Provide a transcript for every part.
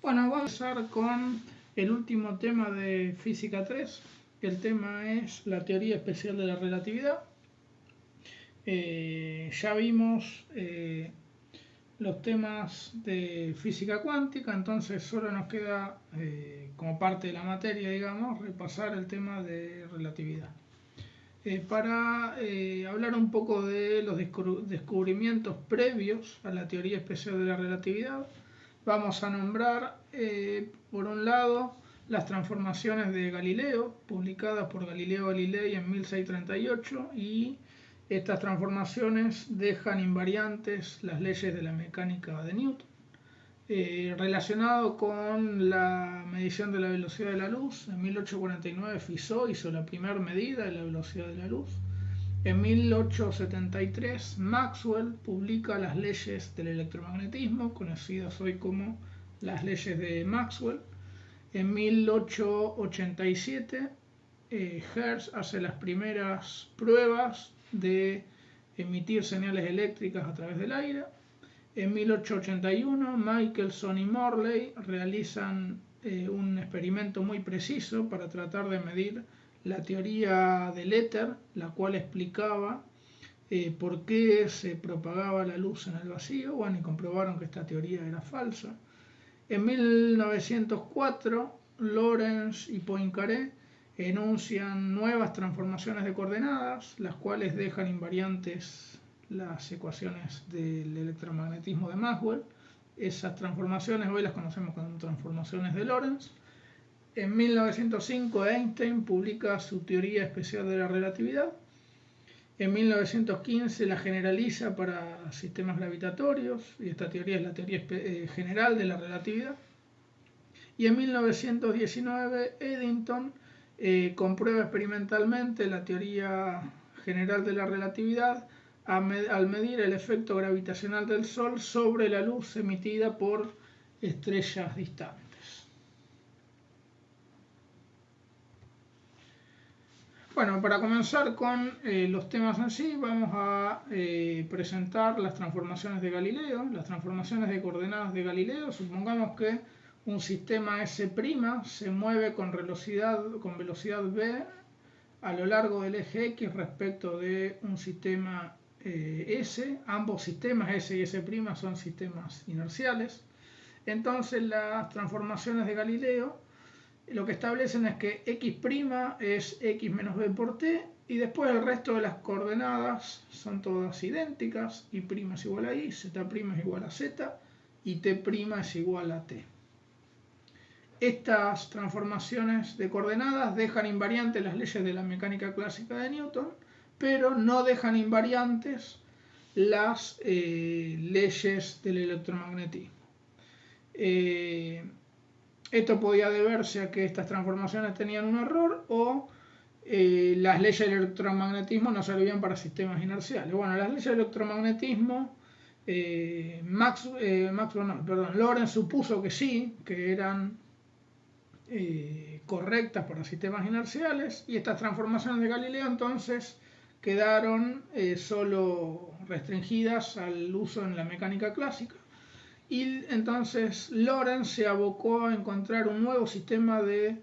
Bueno, vamos a empezar con el último tema de Física 3. El tema es la teoría especial de la relatividad. Ya vimos los temas de física cuántica, entonces solo nos queda, como parte de la materia, digamos, repasar el tema de relatividad. Para hablar un poco de los descubrimientos previos a la teoría especial de la relatividad, vamos a nombrar, por un lado, las transformaciones de Galileo, publicadas por Galileo Galilei en 1638, y estas transformaciones dejan invariantes las leyes de la mecánica de Newton. Relacionado con la medición de la velocidad de la luz, en 1849 Fizeau hizo la primera medida de la velocidad de la luz. En 1873 Maxwell publica las leyes del electromagnetismo, conocidas hoy como las leyes de Maxwell. En 1887 Hertz hace las primeras pruebas de emitir señales eléctricas a través del aire. En 1881 Michelson y Morley realizan un experimento muy preciso para tratar de medir la teoría del éter, la cual explicaba por qué se propagaba la luz en el vacío. Bueno, y comprobaron que esta teoría era falsa. En 1904 Lorentz y Poincaré enuncian nuevas transformaciones de coordenadas, las cuales dejan invariantes las ecuaciones del electromagnetismo de Maxwell. Esas transformaciones hoy las conocemos como transformaciones de Lorentz. En 1905 Einstein publica su teoría especial de la relatividad. En 1915 la generaliza para sistemas gravitatorios, y esta teoría es la teoría general de la relatividad. Y en 1919 Eddington comprueba experimentalmente la teoría general de la relatividad al medir el efecto gravitacional del Sol sobre la luz emitida por estrellas distantes. Bueno, para comenzar con los temas en sí, vamos a presentar las transformaciones de Galileo, las transformaciones de coordenadas de Galileo. Supongamos que un sistema S' se mueve con velocidad v a lo largo del eje X respecto de un sistema S. Ambos sistemas S y S' son sistemas inerciales. Entonces las transformaciones de Galileo lo que establecen es que X' es X menos B por T, y después el resto de las coordenadas son todas idénticas. Y' es igual a Y, Z' es igual a Z, y T' es igual a T. Estas transformaciones de coordenadas dejan invariantes las leyes de la mecánica clásica de Newton, pero no dejan invariantes las leyes del electromagnetismo. Esto podía deberse a que estas transformaciones tenían un error, o las leyes del electromagnetismo no servían para sistemas inerciales. Bueno, las leyes del electromagnetismo, Lorentz supuso que sí, que eran correctas para sistemas inerciales, y estas transformaciones de Galileo entonces quedaron solo restringidas al uso en la mecánica clásica. Y entonces Lorentz se abocó a encontrar un nuevo sistema de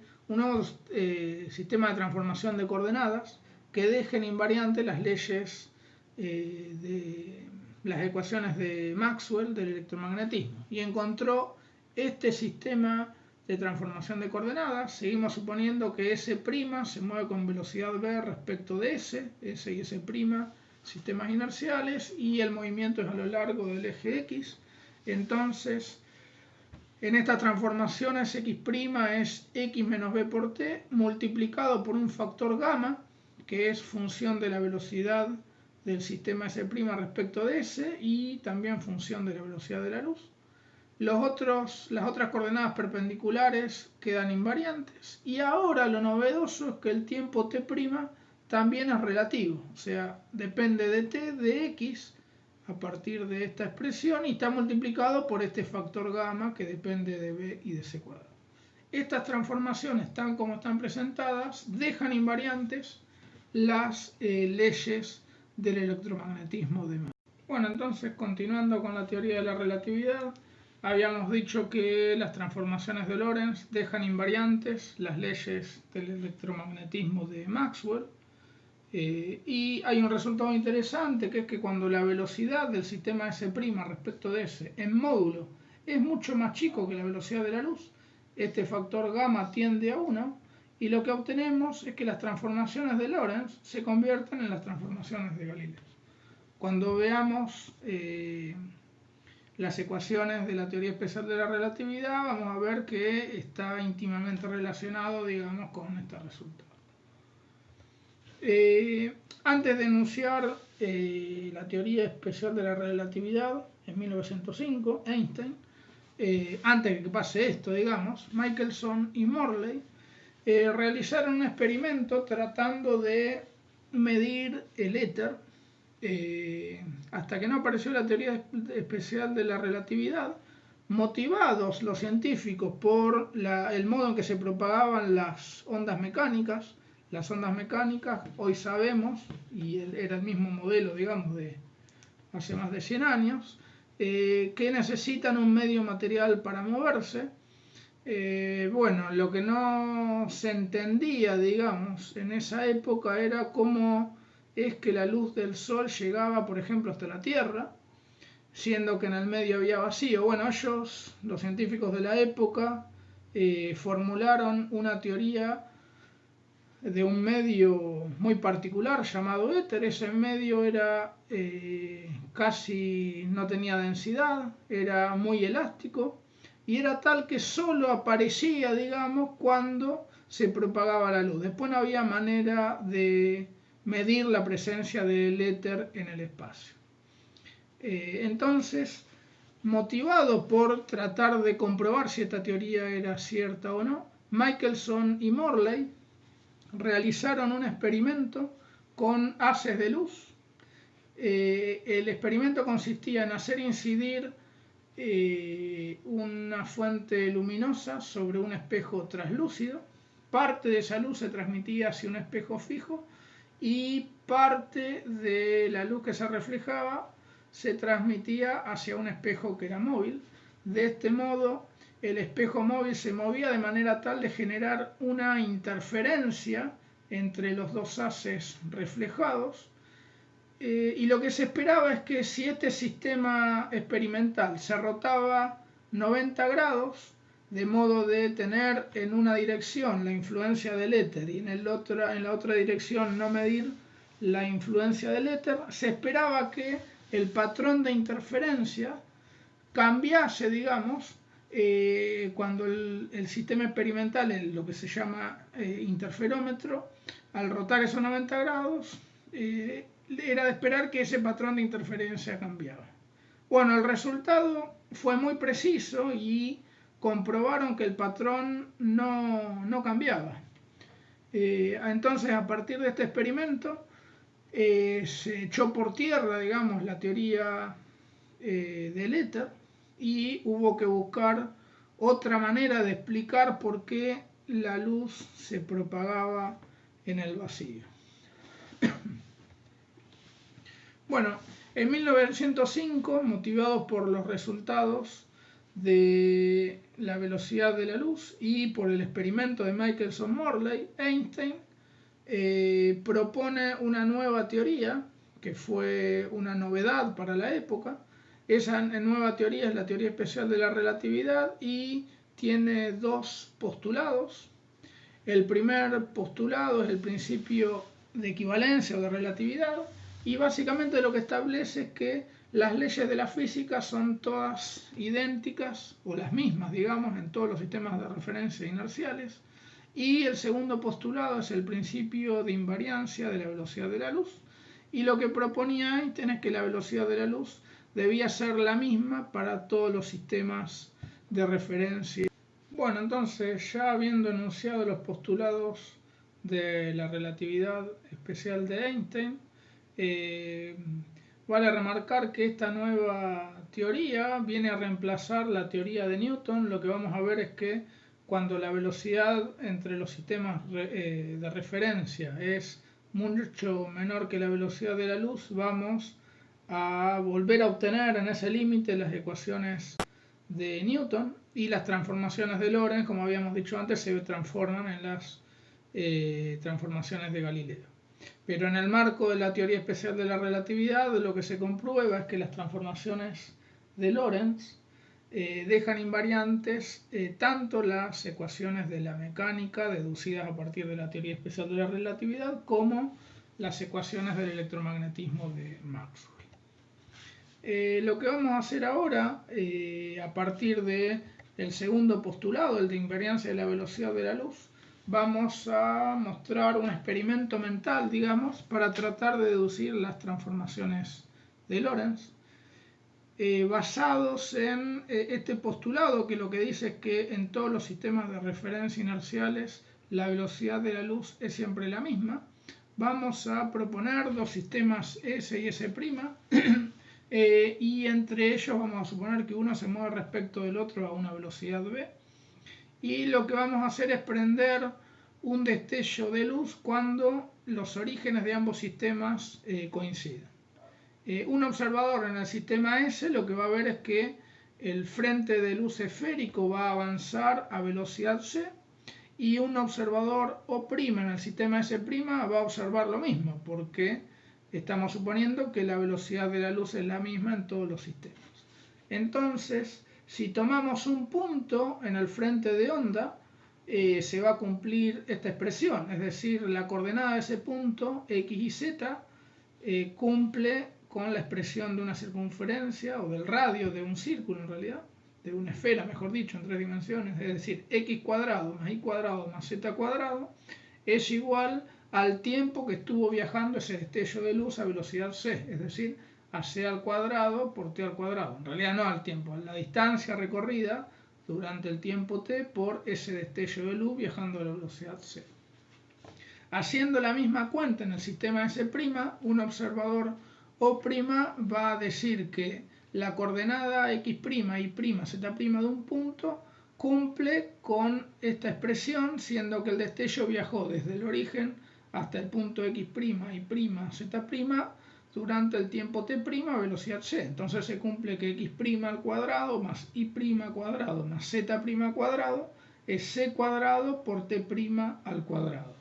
transformación de coordenadas que dejen invariantes las leyes de las ecuaciones de Maxwell del electromagnetismo, y encontró este sistema de transformación de coordenadas. Seguimos suponiendo que S' se mueve con velocidad v respecto de S y S', sistemas inerciales, y el movimiento es a lo largo del eje X. Entonces, en estas transformaciones X' es X menos B por T multiplicado por un factor gamma, que es función de la velocidad del sistema S' respecto de S, y también función de la velocidad de la luz. Las otras coordenadas perpendiculares quedan invariantes, y ahora lo novedoso es que el tiempo T' también es relativo, o sea, depende de T, de X, a partir de esta expresión, y está multiplicado por este factor gamma que depende de B y de C cuadrado. Estas transformaciones, tal como están presentadas, dejan invariantes las leyes del electromagnetismo de Maxwell. Bueno, entonces, continuando con la teoría de la relatividad, Habíamos dicho que las transformaciones de Lorentz dejan invariantes las leyes del electromagnetismo de Maxwell. Y hay un resultado interesante, que es que cuando la velocidad del sistema S' respecto de S en módulo es mucho más chico que la velocidad de la luz, este factor gamma tiende a 1 y lo que obtenemos es que las transformaciones de Lorentz se convierten en las transformaciones de Galileo. Cuando veamos las ecuaciones de la teoría especial de la relatividad, vamos a ver que está íntimamente relacionado, digamos, con este resultado. Antes de enunciar la teoría especial de la relatividad en 1905, Einstein, antes de que pase esto, digamos, Michelson y Morley realizaron un experimento tratando de medir el éter hasta que no apareció la teoría especial de la relatividad, motivados los científicos por el modo en que se propagaban las ondas mecánicas. Las ondas mecánicas, hoy sabemos, y era el mismo modelo, digamos, de hace más de 100 años, que necesitan un medio material para moverse. Bueno, lo que no se entendía, digamos, en esa época era cómo es que la luz del sol llegaba, por ejemplo, hasta la Tierra, siendo que en el medio había vacío. Bueno, ellos, los científicos de la época, formularon una teoría de un medio muy particular llamado éter. Ese medio era casi no tenía densidad, era muy elástico y era tal que solo aparecía, digamos, cuando se propagaba la luz. Después no había manera de medir la presencia del éter en el espacio. Entonces, motivado por tratar de comprobar si esta teoría era cierta o no, Michelson y Morley realizaron un experimento con haces de luz. El experimento consistía en hacer incidir una fuente luminosa sobre un espejo translúcido. Parte de esa luz se transmitía hacia un espejo fijo y parte de la luz que se reflejaba se transmitía hacia un espejo que era móvil. De este modo, el espejo móvil se movía de manera tal de generar una interferencia entre los dos haces reflejados, y lo que se esperaba es que si este sistema experimental se rotaba 90 grados, de modo de tener en una dirección la influencia del éter y en la otra dirección no medir la influencia del éter, se esperaba que el patrón de interferencia cambiase, digamos, cuando el sistema experimental, lo que se llama interferómetro, al rotar esos 90 grados, era de esperar que ese patrón de interferencia cambiaba. Bueno, el resultado fue muy preciso y comprobaron que el patrón no cambiaba. Entonces, a partir de este experimento, se echó por tierra, digamos, la teoría del éter y hubo que buscar otra manera de explicar por qué la luz se propagaba en el vacío. Bueno, en 1905, motivados por los resultados de la velocidad de la luz y por el experimento de Michelson-Morley, Einstein propone una nueva teoría, que fue una novedad para la época. Esa nueva teoría es la teoría especial de la relatividad y tiene dos postulados. El primer postulado es el principio de equivalencia o de relatividad, y básicamente lo que establece es que las leyes de la física son todas idénticas o las mismas, digamos, en todos los sistemas de referencia inerciales. Y el segundo postulado es el principio de invariancia de la velocidad de la luz, y lo que proponía Einstein es que la velocidad de la luz debía ser la misma para todos los sistemas de referencia. Bueno, entonces, ya habiendo enunciado los postulados de la relatividad especial de Einstein, vale remarcar que esta nueva teoría viene a reemplazar la teoría de Newton. Lo que vamos a ver es que cuando la velocidad entre los sistemas de referencia es mucho menor que la velocidad de la luz, vamos a volver a obtener en ese límite las ecuaciones de Newton, y las transformaciones de Lorentz, como habíamos dicho antes, se transforman en las transformaciones de Galileo. Pero en el marco de la teoría especial de la relatividad, lo que se comprueba es que las transformaciones de Lorentz dejan invariantes tanto las ecuaciones de la mecánica deducidas a partir de la teoría especial de la relatividad como las ecuaciones del electromagnetismo de Maxwell. Lo que vamos a hacer ahora, a partir del segundo postulado, el de invariancia de la velocidad de la luz, vamos a mostrar un experimento mental, digamos, para tratar de deducir las transformaciones de Lorentz, basados en este postulado, que lo que dice es que en todos los sistemas de referencia inerciales la velocidad de la luz es siempre la misma. Vamos a proponer dos sistemas S y S', y entre ellos vamos a suponer que uno se mueve respecto del otro a una velocidad v, y lo que vamos a hacer es prender un destello de luz cuando los orígenes de ambos sistemas coinciden. Un observador en el sistema S lo que va a ver es que el frente de luz esférico va a avanzar a velocidad c, y un observador O' en el sistema S' va a observar lo mismo, porque estamos suponiendo que la velocidad de la luz es la misma en todos los sistemas. Entonces, si tomamos un punto en el frente de onda, se va a cumplir esta expresión, es decir, la coordenada de ese punto, x y z, cumple con la expresión de una circunferencia o del radio de un círculo, en realidad, de una esfera, mejor dicho, en 3 dimensiones, es decir, x cuadrado más y cuadrado más z cuadrado es igual al tiempo que estuvo viajando ese destello de luz a velocidad c, es decir, a c al cuadrado por t al cuadrado. En realidad no al tiempo, a la distancia recorrida durante el tiempo t por ese destello de luz viajando a la velocidad c. Haciendo la misma cuenta en el sistema S', un observador O' va a decir que la coordenada x', y', z' de un punto cumple con esta expresión, siendo que el destello viajó desde el origen hasta el punto x', y', z' durante el tiempo t' a velocidad c. Entonces se cumple que x' al cuadrado más y' cuadrado más z' cuadrado es c cuadrado por t' al cuadrado.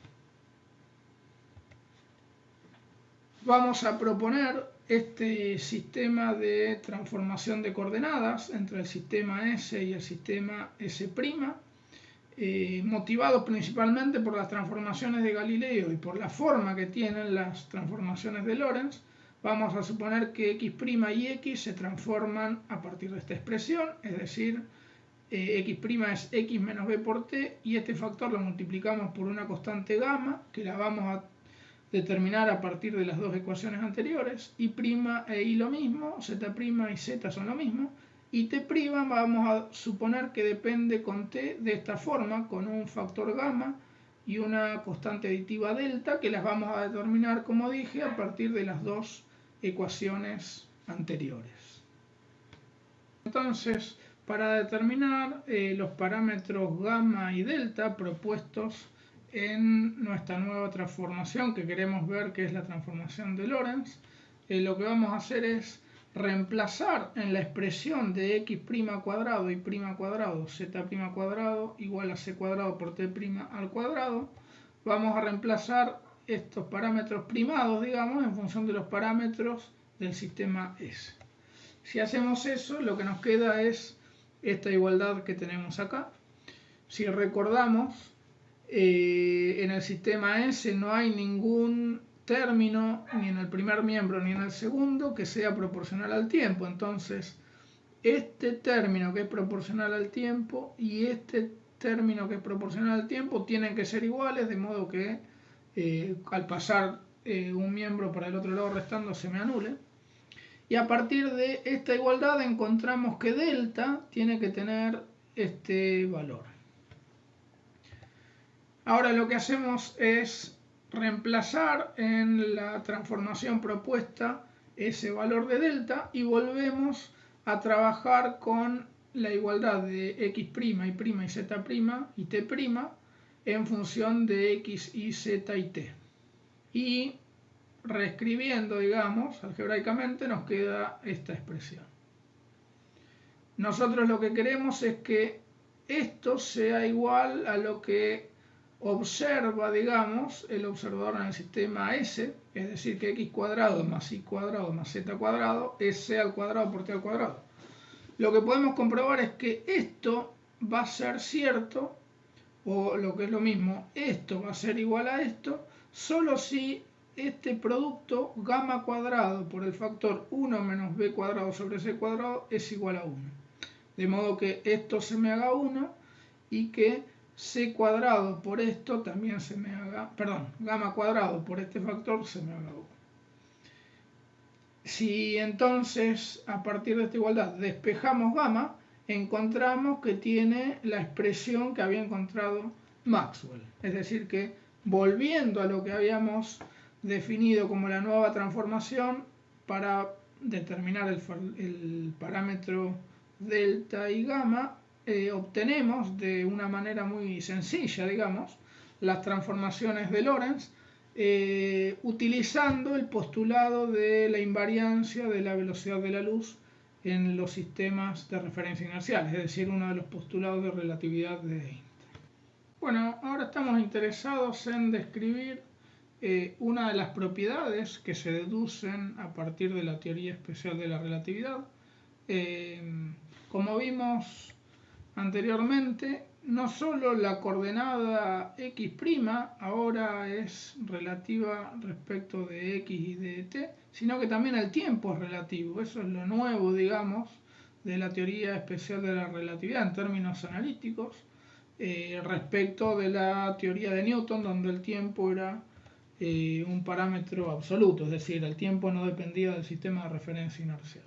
Vamos a proponer este sistema de transformación de coordenadas entre el sistema S y el sistema S', motivado principalmente por las transformaciones de Galileo y por la forma que tienen las transformaciones de Lorentz. Vamos a suponer que x' y x se transforman a partir de esta expresión, es decir, x' es x menos b por t, y este factor lo multiplicamos por una constante gamma, que la vamos a determinar a partir de las dos ecuaciones anteriores, y' e y lo mismo, z' y z son lo mismo, y t' vamos a suponer que depende con t de esta forma, con un factor gamma y una constante aditiva delta, que las vamos a determinar, como dije, a partir de las dos ecuaciones anteriores. Entonces, para determinar los parámetros gamma y delta propuestos en nuestra nueva transformación que queremos ver, que es la transformación de Lorentz, lo que vamos a hacer es reemplazar en la expresión de x' cuadrado y' cuadrado z' cuadrado igual a c cuadrado por t' al cuadrado. Vamos a reemplazar estos parámetros primados, digamos, en función de los parámetros del sistema S. Si hacemos eso, lo que nos queda es esta igualdad que tenemos acá. Si recordamos, en el sistema S no hay ningún término ni en el primer miembro ni en el segundo que sea proporcional al tiempo. Entonces, este término que es proporcional al tiempo y este término que es proporcional al tiempo tienen que ser iguales, de modo que al pasar un miembro para el otro lado restando se me anule. Y a partir de esta igualdad encontramos que delta tiene que tener este valor. Ahora lo que hacemos es reemplazar en la transformación propuesta ese valor de delta y volvemos a trabajar con la igualdad de x', y', z' y t' en función de x, y, z y t. Y reescribiendo, digamos, algebraicamente nos queda esta expresión. nosotros lo que queremos es que esto sea igual a lo que observa, digamos, el observador en el sistema S, es decir, que x cuadrado más y cuadrado más z cuadrado es c al cuadrado por t al cuadrado. Lo que podemos comprobar es que esto va a ser cierto, o lo que es lo mismo, esto va a ser igual a esto, solo si este producto gamma cuadrado por el factor 1 menos b cuadrado sobre c cuadrado es igual a 1. De modo que esto se me haga 1 y que c cuadrado por esto también se me haga, perdón, gamma cuadrado por este factor se me haga 1. Si entonces a partir de esta igualdad despejamos gamma, encontramos que tiene la expresión que había encontrado Maxwell. Es decir que volviendo a lo que habíamos definido como la nueva transformación para determinar el parámetro delta y gamma, obtenemos de una manera muy sencilla, digamos, las transformaciones de Lorentz, utilizando el postulado de la invariancia de la velocidad de la luz en los sistemas de referencia inerciales, es decir, uno de los postulados de relatividad de Einstein. Bueno, ahora estamos interesados en describir una de las propiedades que se deducen a partir de la teoría especial de la relatividad. Como vimos anteriormente, no solo la coordenada x' ahora es relativa respecto de x y de t, sino que también el tiempo es relativo. Eso es lo nuevo, digamos, de la teoría especial de la relatividad en términos analíticos, respecto de la teoría de Newton, donde el tiempo era un parámetro absoluto, es decir, el tiempo no dependía del sistema de referencia inercial.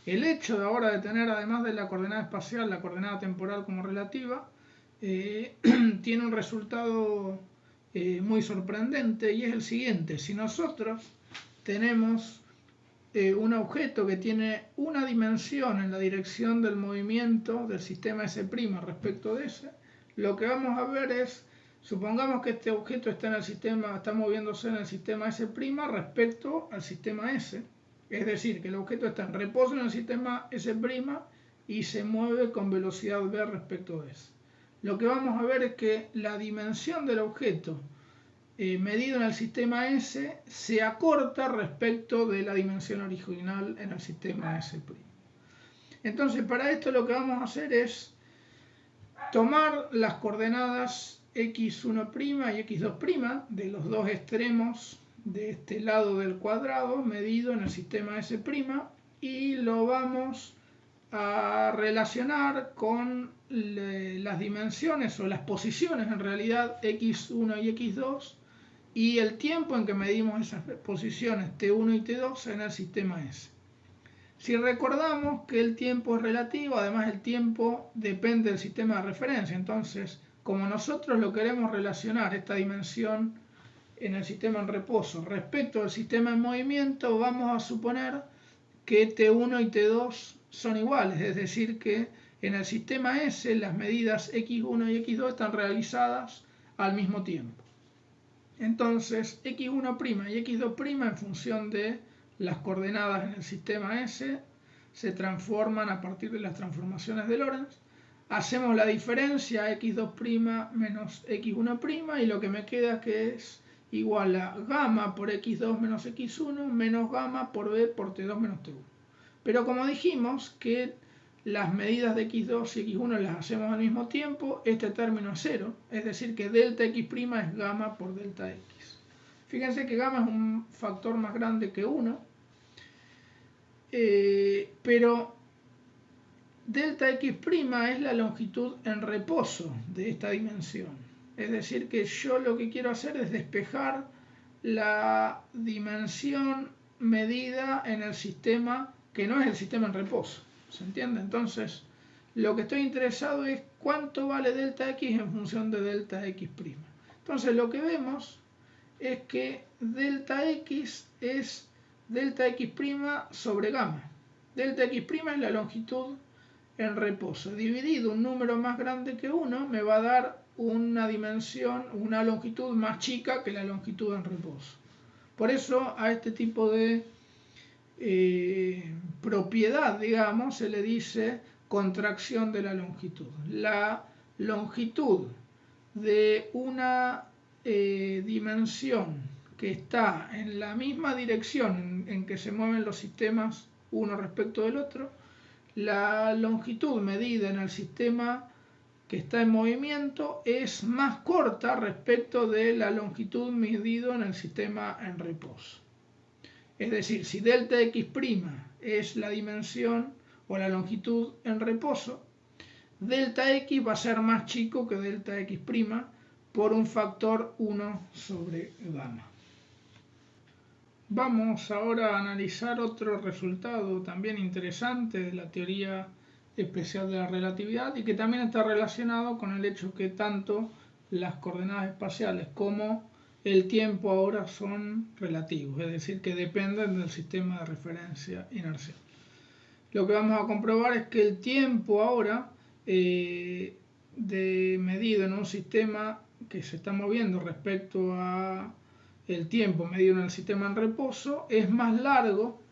El hecho de ahora de tener, además de la coordenada espacial, la coordenada temporal como relativa, tiene un resultado muy sorprendente, y es el siguiente. Si nosotros tenemos un objeto que tiene una dimensión en la dirección del movimiento del sistema S' respecto de S, lo que vamos a ver es, supongamos que este objeto está moviéndose en el sistema S' respecto al sistema S. Es decir, que el objeto está en reposo en el sistema S' y se mueve con velocidad v respecto de S. Lo que vamos a ver es que la dimensión del objeto medido en el sistema S se acorta respecto de la dimensión original en el sistema S'. Entonces, para esto lo que vamos a hacer es tomar las coordenadas x1' y x2' de los dos extremos de este lado del cuadrado medido en el sistema S' y lo vamos a relacionar con las dimensiones o las posiciones en realidad x1 y x2 y el tiempo en que medimos esas posiciones t1 y t2 en el sistema S. Si recordamos que el tiempo es relativo, además el tiempo depende del sistema de referencia, entonces como nosotros lo queremos relacionar, esta dimensión en el sistema en reposo respecto al sistema en movimiento, vamos a suponer que T1 y T2 son iguales, es decir que en el sistema S las medidas x1 y x2 están realizadas al mismo tiempo. Entonces x1' y x2' en función de las coordenadas en el sistema S se transforman a partir de las transformaciones de Lorentz. Hacemos la diferencia x2' menos x1' y lo que me queda que es igual a gamma por x2 menos x1 menos gamma por b por t2 menos t1. Pero como dijimos que las medidas de x2 y x1 las hacemos al mismo tiempo, este término es 0, es decir que delta x' es gamma por delta x. Fíjense que gamma es un factor más grande que 1, pero delta x' es la longitud en reposo de esta dimensión. Es decir que yo lo que quiero hacer es despejar la dimensión medida en el sistema que no es el sistema en reposo. ¿Se entiende? Entonces, lo que estoy interesado es cuánto vale delta x en función de delta x'. Entonces, lo que vemos es que delta x es delta x' sobre gamma. Delta x' es la longitud en reposo. Dividido un número más grande que 1 me va a dar una dimensión, una longitud más chica que la longitud en reposo. Por eso a este tipo de propiedad, digamos, se le dice contracción de la longitud. La longitud de una dimensión que está en la misma dirección en que se mueven los sistemas uno respecto del otro, la longitud medida en el sistema que está en movimiento es más corta respecto de la longitud medida en el sistema en reposo. Es decir, si delta x' es la dimensión o la longitud en reposo, delta x va a ser más chico que delta x' por un factor 1 sobre gamma. Vamos ahora a analizar otro resultado también interesante de la teoría especial de la relatividad y que también está relacionado con el hecho que tanto las coordenadas espaciales como el tiempo ahora son relativos, es decir, que dependen del sistema de referencia inercial. Lo que vamos a comprobar es que el tiempo ahora medido en un sistema que se está moviendo respecto a el tiempo medido en el sistema en reposo es más largo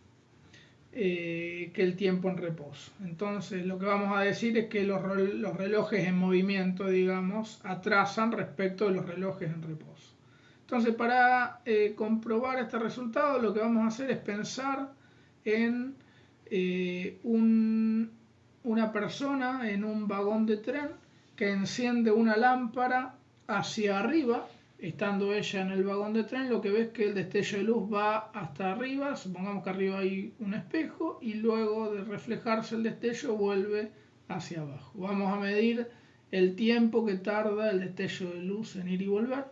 que el tiempo en reposo. Entonces lo que vamos a decir es que los relojes en movimiento, digamos, atrasan respecto de los relojes en reposo. Entonces para comprobar este resultado lo que vamos a hacer es pensar en una persona en un vagón de tren que enciende una lámpara hacia arriba. Estando ella en el vagón de tren, lo que ves es que el destello de luz va hasta arriba, supongamos que arriba hay un espejo, y luego de reflejarse el destello vuelve hacia abajo. Vamos a medir el tiempo que tarda el destello de luz en ir y volver,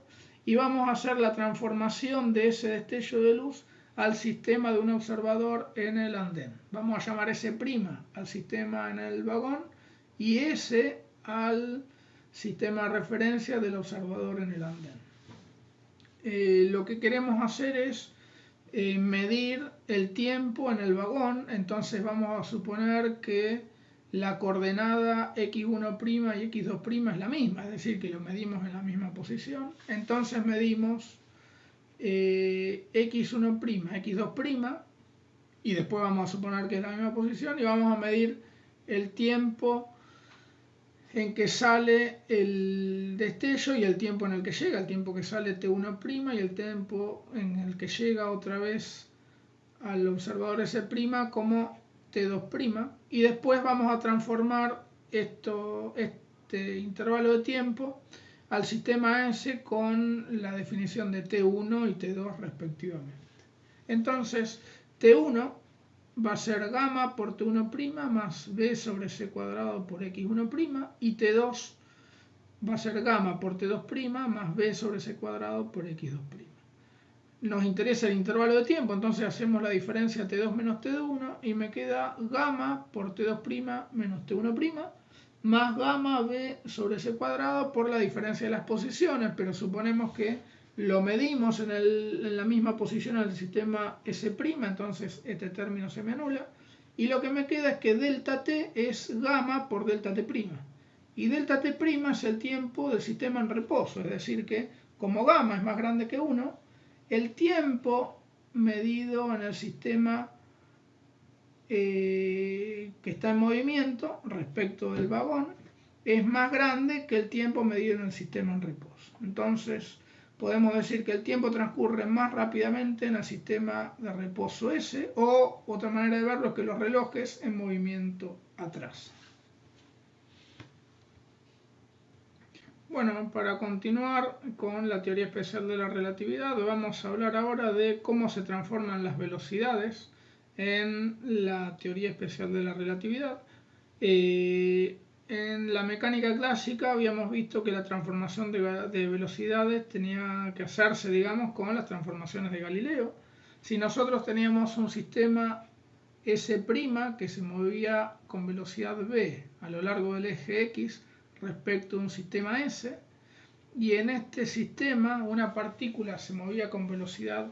y vamos a hacer la transformación de ese destello de luz al sistema de un observador en el andén. Vamos a llamar S' al sistema en el vagón y S al sistema de referencia del observador en el andén. Lo que queremos hacer es medir el tiempo en el vagón, entonces vamos a suponer que la coordenada x1' y x2' es la misma, es decir, que lo medimos en la misma posición. Entonces medimos x1', x2', y después vamos a suponer que es la misma posición, y vamos a medir el tiempo en que sale el destello y el tiempo en el que llega, el tiempo que sale t1' y el tiempo en el que llega otra vez al observador S' como t2', y después vamos a transformar este intervalo de tiempo al sistema S con la definición de T1 y T2 respectivamente. Entonces T1 va a ser gamma por T1' más B sobre C cuadrado por X1', y T2 va a ser gamma por T2' más B sobre C cuadrado por X2'. Nos interesa el intervalo de tiempo, entonces hacemos la diferencia T2 menos T1 y me queda gamma por T2' menos T1' más gamma B sobre C cuadrado por la diferencia de las posiciones, pero suponemos que lo medimos en la misma posición del sistema S', entonces este término se me anula, y lo que me queda es que delta T es gamma por delta T', y delta T' es el tiempo del sistema en reposo, es decir que como gamma es más grande que 1, el tiempo medido en el sistema que está en movimiento respecto del vagón es más grande que el tiempo medido en el sistema en reposo. Entonces podemos decir que el tiempo transcurre más rápidamente en el sistema de reposo S, o otra manera de verlo es que los relojes en movimiento atrasan. Bueno, para continuar con la teoría especial de la relatividad, vamos a hablar ahora de cómo se transforman las velocidades en la teoría especial de la relatividad. En la mecánica clásica habíamos visto que la transformación de velocidades tenía que hacerse, digamos, con las transformaciones de Galileo. Si nosotros teníamos un sistema S' que se movía con velocidad v a lo largo del eje X respecto a un sistema S, y en este sistema una partícula se movía con velocidad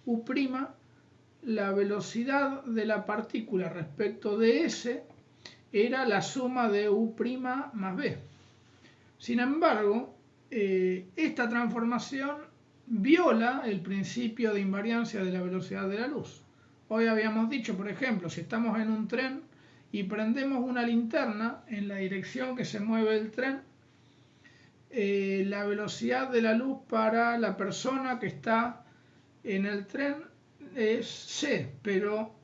u', la velocidad de la partícula respecto de S era la suma de u' más b. Sin embargo, esta transformación viola el principio de invariancia de la velocidad de la luz. Hoy habíamos dicho, por ejemplo, si estamos en un tren y prendemos una linterna en la dirección que se mueve el tren, la velocidad de la luz para la persona que está en el tren es c, pero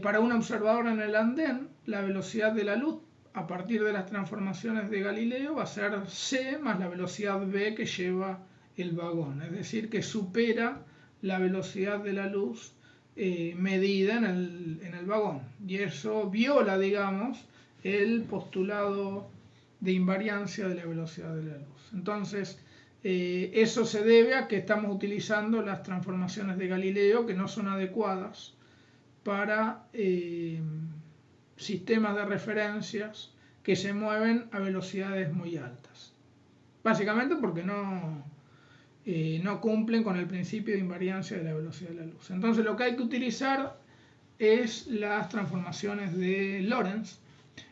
para un observador en el andén, la velocidad de la luz a partir de las transformaciones de Galileo va a ser c más la velocidad v que lleva el vagón, es decir, que supera la velocidad de la luz medida en el vagón, y eso viola, digamos, el postulado de invariancia de la velocidad de la luz. Entonces, eso se debe a que estamos utilizando las transformaciones de Galileo que no son adecuadas para sistemas de referencias que se mueven a velocidades muy altas. Básicamente porque no cumplen con el principio de invariancia de la velocidad de la luz. Entonces lo que hay que utilizar es las transformaciones de Lorentz.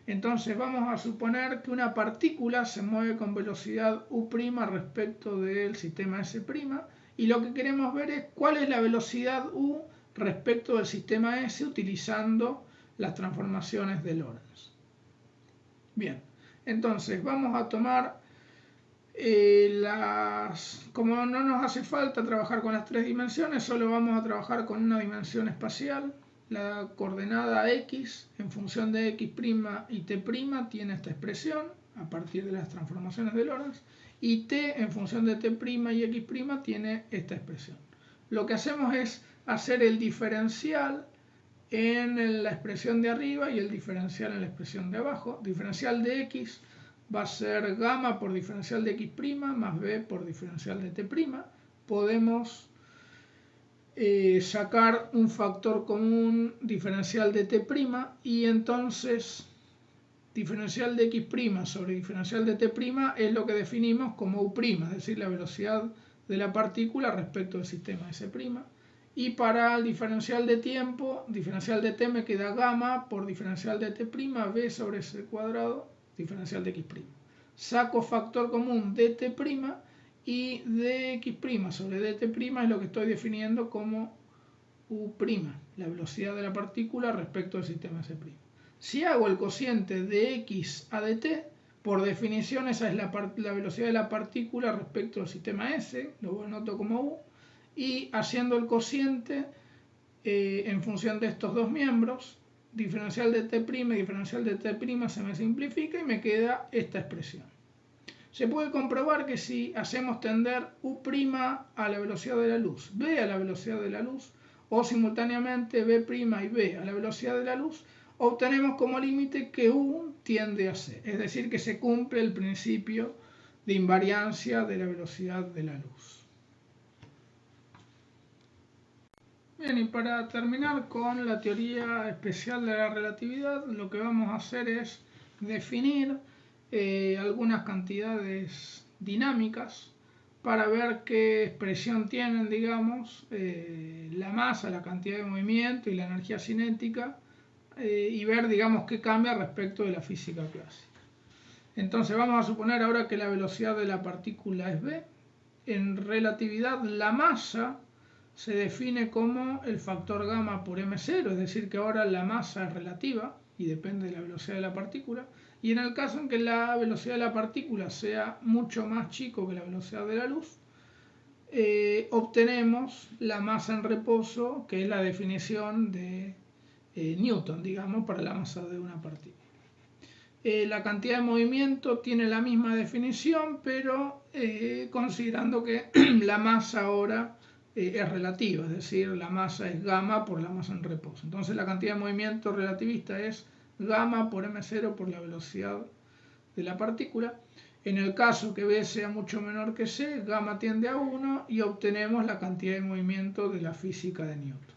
Entonces vamos a suponer que una partícula se mueve con velocidad u' respecto del sistema S', y lo que queremos ver es cuál es la velocidad u respecto del sistema S utilizando las transformaciones de Lorentz. Bien, entonces vamos a tomar como no nos hace falta trabajar con las tres dimensiones, solo vamos a trabajar con una dimensión espacial. La coordenada x en función de x' y t' tiene esta expresión a partir de las transformaciones de Lorentz, y t en función de t' y x' tiene esta expresión. Lo que hacemos es hacer el diferencial en la expresión de arriba y el diferencial en la expresión de abajo. Diferencial de x va a ser gamma por diferencial de x' más b por diferencial de t'. Podemos sacar un factor común diferencial de t', y entonces diferencial de x' sobre diferencial de t' es lo que definimos como u', es decir, la velocidad de la partícula respecto del sistema S'. Y para el diferencial de tiempo, diferencial de t me queda gamma por diferencial de t', b sobre s cuadrado, diferencial de x'. Saco factor común de t', y de x' sobre dt' es lo que estoy definiendo como u', la velocidad de la partícula respecto al sistema S'. Si hago el cociente de x a dt, por definición esa es la velocidad de la partícula respecto al sistema S, lo anoto como u, y haciendo el cociente en función de estos dos miembros, diferencial de t' y diferencial de t' se me simplifica y me queda esta expresión. Se puede comprobar que si hacemos tender u' a la velocidad de la luz, b a la velocidad de la luz, o simultáneamente b' y b a la velocidad de la luz, obtenemos como límite que u tiende a c, es decir, que se cumple el principio de invariancia de la velocidad de la luz. Bien, y para terminar con la teoría especial de la relatividad, lo que vamos a hacer es definir algunas cantidades dinámicas para ver qué expresión tienen, digamos, la masa, la cantidad de movimiento y la energía cinética, y ver, digamos, qué cambia respecto de la física clásica. Entonces vamos a suponer ahora que la velocidad de la partícula es v. En relatividad la masa se define como el factor gamma por m0, es decir, que ahora la masa es relativa y depende de la velocidad de la partícula, y en el caso en que la velocidad de la partícula sea mucho más chico que la velocidad de la luz, obtenemos la masa en reposo, que es la definición de Newton, digamos, para la masa de una partícula. La cantidad de movimiento tiene la misma definición, pero considerando que la masa ahora es relativa, es decir, la masa es gamma por la masa en reposo. Entonces la cantidad de movimiento relativista es gamma por m0 por la velocidad de la partícula. En el caso que b sea mucho menor que c, gamma tiende a 1 y obtenemos la cantidad de movimiento de la física de Newton.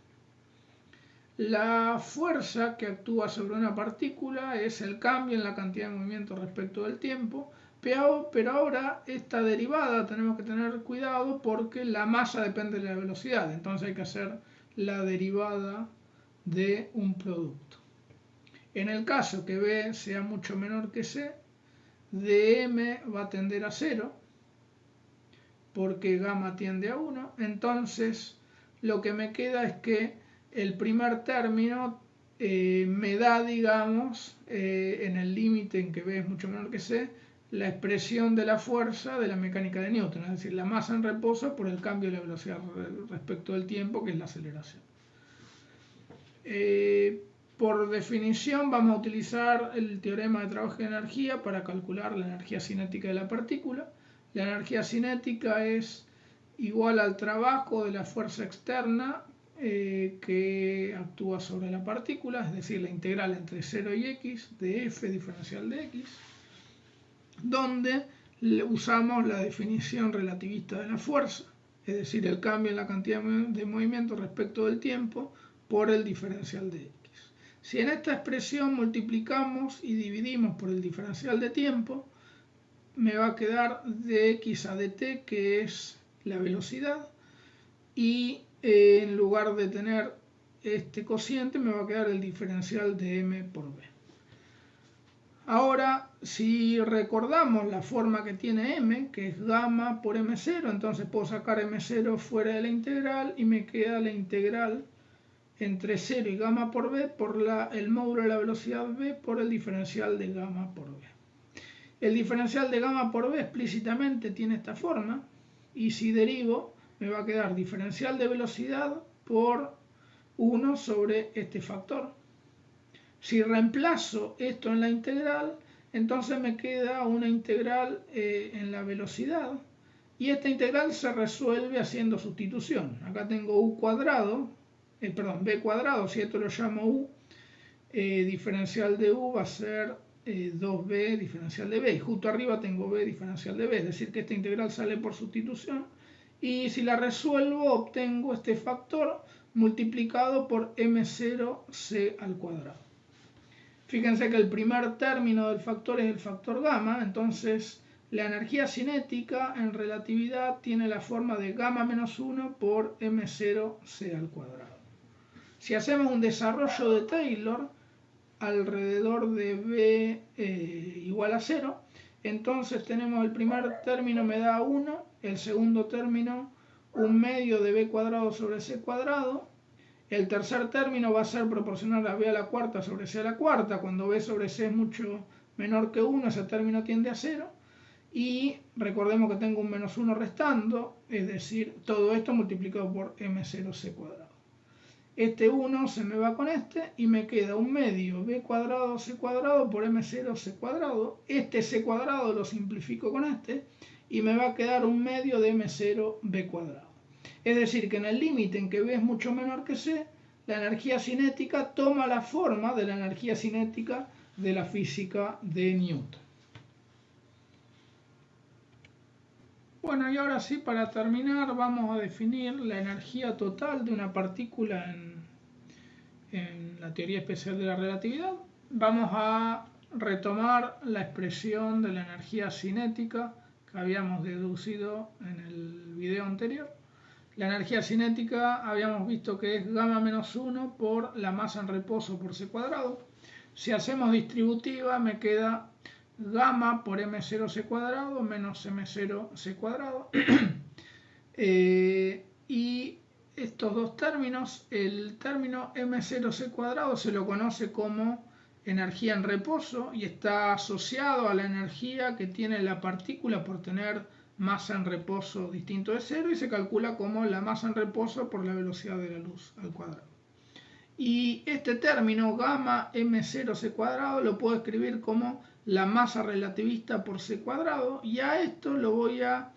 La fuerza que actúa sobre una partícula es el cambio en la cantidad de movimiento respecto del tiempo, pero ahora esta derivada tenemos que tener cuidado porque la masa depende de la velocidad, entonces hay que hacer la derivada de un producto. En el caso que b sea mucho menor que c, dm va a tender a 0 porque gamma tiende a 1, entonces lo que me queda es que el primer término me da, digamos, en el límite en que B es mucho menor que C, la expresión de la fuerza de la mecánica de Newton, es decir, la masa en reposo por el cambio de la velocidad respecto del tiempo, que es la aceleración. Por definición vamos a utilizar el teorema de trabajo de energía para calcular la energía cinética de la partícula. La energía cinética es igual al trabajo de la fuerza externa que actúa sobre la partícula, es decir, la integral entre 0 y x de f diferencial de x, donde usamos la definición relativista de la fuerza, es decir, el cambio en la cantidad de movimiento respecto del tiempo por el diferencial de x. Si en esta expresión multiplicamos y dividimos por el diferencial de tiempo, me va a quedar dx a dt, que es la velocidad, y en lugar de tener este cociente me va a quedar el diferencial de m por b. Ahora, si recordamos la forma que tiene m, que es gamma por m0, entonces puedo sacar m0 fuera de la integral y me queda la integral entre 0 y gamma por b por el módulo de la velocidad b por el diferencial de gamma por b. El diferencial de gamma por b explícitamente tiene esta forma, y si derivo me va a quedar diferencial de velocidad por 1 sobre este factor. Si reemplazo esto en la integral, entonces me queda una integral en la velocidad, y esta integral se resuelve haciendo sustitución. Acá tengo u cuadrado, b cuadrado, si esto lo llamo u, diferencial de u va a ser 2b diferencial de b, y justo arriba tengo b diferencial de b, es decir que esta integral sale por sustitución, y si la resuelvo obtengo este factor multiplicado por m0c al cuadrado. Fíjense que el primer término del factor es el factor gamma, entonces la energía cinética en relatividad tiene la forma de gamma menos 1 por m0c al cuadrado. Si hacemos un desarrollo de Taylor alrededor de b igual a 0, entonces tenemos el primer término me da 1, el segundo término 1 medio de b cuadrado sobre c cuadrado, el tercer término va a ser proporcional a b a la cuarta sobre c a la cuarta, cuando b sobre c es mucho menor que 1, ese término tiende a 0, y recordemos que tengo un menos 1 restando, es decir, todo esto multiplicado por m0c cuadrado. Este 1 se me va con este y me queda 1 medio b cuadrado c cuadrado por m0 c cuadrado. Este c cuadrado lo simplifico con este y me va a quedar 1 medio de m0 b cuadrado. Es decir, que en el límite en que b es mucho menor que c, la energía cinética toma la forma de la energía cinética de la física de Newton. Bueno, y ahora sí, para terminar, vamos a definir la energía total de una partícula en la teoría especial de la relatividad. Vamos a retomar la expresión de la energía cinética que habíamos deducido en el video anterior. La energía cinética habíamos visto que es gamma menos 1 por la masa en reposo por c cuadrado. Si hacemos distributiva me queda gamma por m0c cuadrado menos m0c cuadrado. Y estos dos términos, el término m0c cuadrado se lo conoce como energía en reposo y está asociado a la energía que tiene la partícula por tener masa en reposo distinto de 0, y se calcula como la masa en reposo por la velocidad de la luz al cuadrado. Y este término gamma m0c cuadrado lo puedo escribir como la masa relativista por c cuadrado, y a esto lo voy a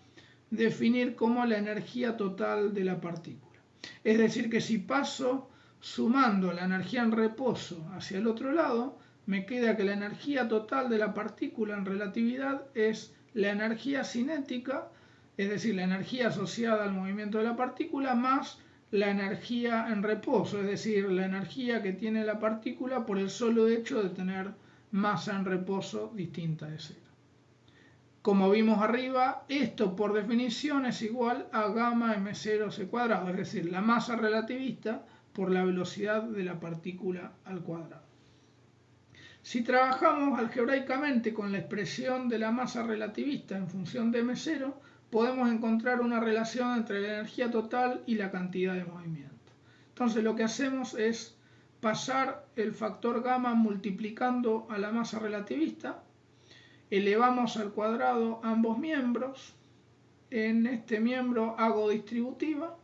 definir como la energía total de la partícula. Es decir, que si paso sumando la energía en reposo hacia el otro lado, me queda que la energía total de la partícula en relatividad es la energía cinética, es decir, la energía asociada al movimiento de la partícula, más la energía en reposo, es decir, la energía que tiene la partícula por el solo hecho de tener masa en reposo distinta de 0. Como vimos arriba, esto por definición es igual a gamma m0c cuadrado, es decir, la masa relativista por la velocidad de la partícula al cuadrado. Si trabajamos algebraicamente con la expresión de la masa relativista en función de m0, podemos encontrar una relación entre la energía total y la cantidad de movimiento. Entonces lo que hacemos es pasar el factor gamma multiplicando a la masa relativista, elevamos al cuadrado ambos miembros, en este miembro hago distributiva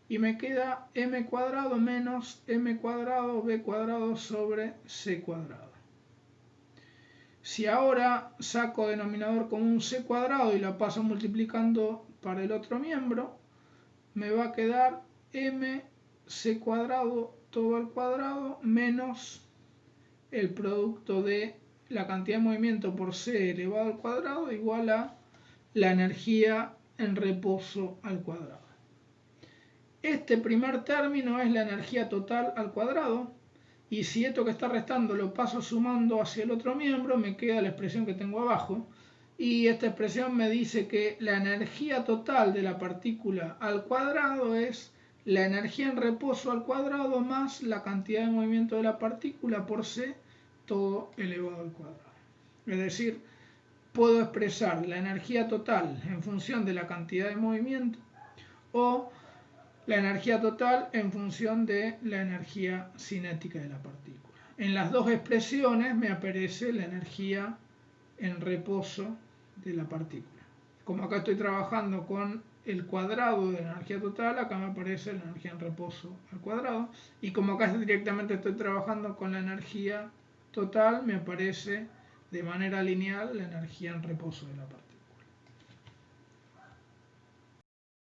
y me queda m cuadrado menos m cuadrado b cuadrado sobre c cuadrado. Si ahora saco denominador común c cuadrado y la paso multiplicando para el otro miembro, me va a quedar m c cuadrado todo al cuadrado menos el producto de la cantidad de movimiento por c elevado al cuadrado igual a la energía en reposo al cuadrado. Este primer término es la energía total al cuadrado, y si esto que está restando lo paso sumando hacia el otro miembro, me queda la expresión que tengo abajo, y esta expresión me dice que la energía total de la partícula al cuadrado es la energía en reposo al cuadrado más la cantidad de movimiento de la partícula por c todo elevado al cuadrado. Es decir, puedo expresar la energía total en función de la cantidad de movimiento o la energía total en función de la energía cinética de la partícula. En las dos expresiones me aparece la energía en reposo de la partícula. Como acá estoy trabajando con el cuadrado de la energía total, acá me aparece la energía en reposo al cuadrado, y como acá directamente estoy trabajando con la energía total, me aparece de manera lineal la energía en reposo de la partícula.